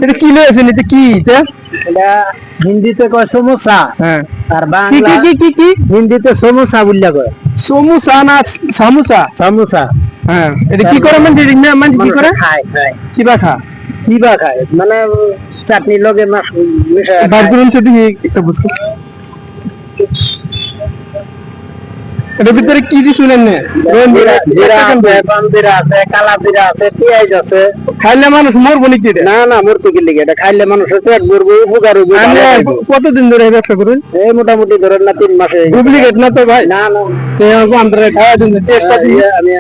এটা কি লয়েছেন? এটা কি? এটা হিন্দিতে কয় সমোসা, হ্যাঁ। আর বাংলা কি হিন্দিতে সমোসা বললা কয়। সমোসা না সামোসা? সমোসা। হ্যাঁ। এটা কি করে মানে কি করে খায়? কিবা খায় মানে চাটনির লগে মাছ মিশায় বার করুন সেটি একটা বুঝছো। এটার ভিতরে কি দিছিলেন? কালা জিরা আছে, পেঁয়াজ আছে। খাইলে মানুষ মরবো নাকি? না মরতে কি লিগে, এটা খাইলে মানুষের পেট ভরবো, উপকার হইব। কতদিন ধরে এই ব্যবসা করুন? এই মোটামুটি ধরেন না 3 মাসে। ডুপ্লিকেট না তো ভাই? না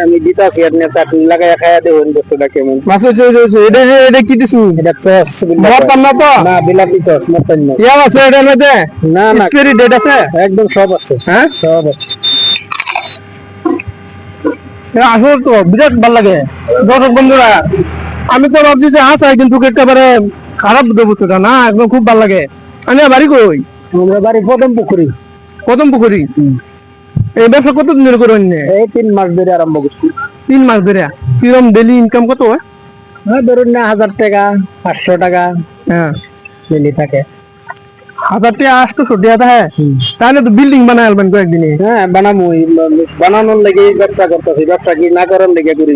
আমি দিতাছি, আপনি চাটনি লাগাই খাইয়া দেবেন বস্তুটা কেমন। এটা কি দিছু? এটা সস মরতাম না তো? না, বিলাতি সস মতন না। ইয়া আছে এটার মধ্যে? না এক্সপায়ারি ডেট আছে? একদম সব আছে। হ্যাঁ, সব আছে। আসলে তো বিরাট ভালো লাগে। দর্শক বন্ধুরা, আমি তো ভাবছি যে হাসাই, কিন্তু একেবারে খারাপ দেবতা না, একদম খুব ভালো লাগে। আমি বাড়ি কই? আমরা বাড়ি প্রথম পুকুরি। প্রথম পুকুরি। এই ব্যবসা কতদিন ধরে করেন? এই 3 মাস ধরে আরম্ভ করছি। 3 মাস ধরে। কিরকম ডেলি ইনকাম কত হয়? হ্যাঁ, ধরুন না 1000 টাকা 500 টাকা। হ্যাঁ, ডেলি থাকে। 1000 টাকা 800 টাকা। হ্যাঁ, তাহলে তো বিল্ডিং বানায় আলবেন কয়েকদিনে। হ্যাঁ, বানানোর লেগে ব্যবসা করতেছি। ব্যবসা কি না করার লেগে করি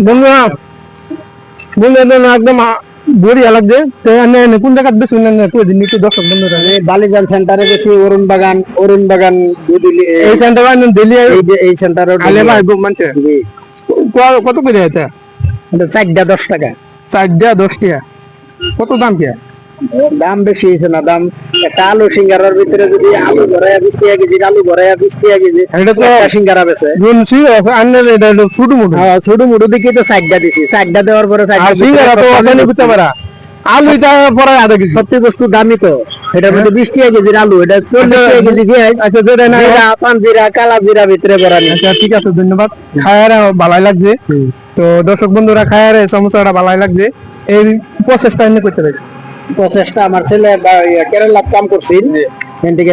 বন্ধুরা। একদম বড়িয়া লাগছে। কোন জায়গায় বেশি একটু দর্শক বন্ধুরা, বালিজান সেন্টারে গেছি, অরুণ বাগান এই সেন্টার দিল্লি, এই সেন্টারে কত করে? এটা 4টা 10 টাকা। 4টা 10 টাকা। কত দাম? কে দাম বেশি হয়েছে না? দাম একটা আলু সিঙ্গারার ভিতরে যদি আলু ভরাইয়া 20 টাকা কেজি, আলু ভরাইয়া 20 টাকা কেজি, এটা তো সিঙ্গারা বেছে ছোট মুটো। ছোট মুটো দিকে তো 4টা দিছি। 4টা দেওয়ার পরে আলু পরে আধা কেজি। সত্যি বস্তু দামি তো। এটার মধ্যে 20 টাকা কেজির আলু, এটা 40 টাকা কেজি পেঁয়াজ। আচ্ছা, পানজিরা কালা জিরা ভিতরে ভরানি। আচ্ছা, ঠিক আছে, ধন্যবাদ। খায়ারে ভালাই লাগছে। তো দর্শক বন্ধুরা, খায়ারে সমস্যাটা ভালাই লাগছে। এই প্রসেসটা এনে করতে পারি। প্রসেসটা আমার ছেলে কেরালা কাম করছি,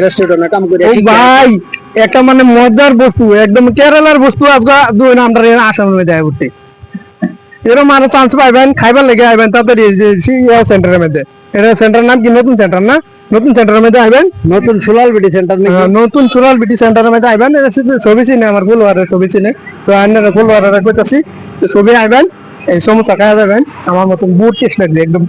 রেস্টুরেন্টে কাম করে। ভাই, একটা মানে মজার বস্তু, একদম কেরালার বস্তু আজকে আমরা আসামের মধ্যে উঠতে এরকম আরো চান্স পাইবেন, খাইবার লেগে আইবেন তাড়াতাড়ি সেন্টারের মধ্যে। এটা সেন্টার নাম কি? নতুন সেন্টার না? নতুন সেন্টারের মধ্যে আইবেন। নতুন সুলাল বিটি সেন্টার। নতুন সুলাল বিটি সেন্টারের মধ্যে আইবেন। ছবি চিনে, আমার ফুলওয়ারের ছবি চিনে। তো আপনারা ফুলওয়ারের করতেছি, ছবি আইবেন, এই সমস্যা খাওয়া যাবেন। আমার মতন বহুত টেস্ট লাগবে একদম।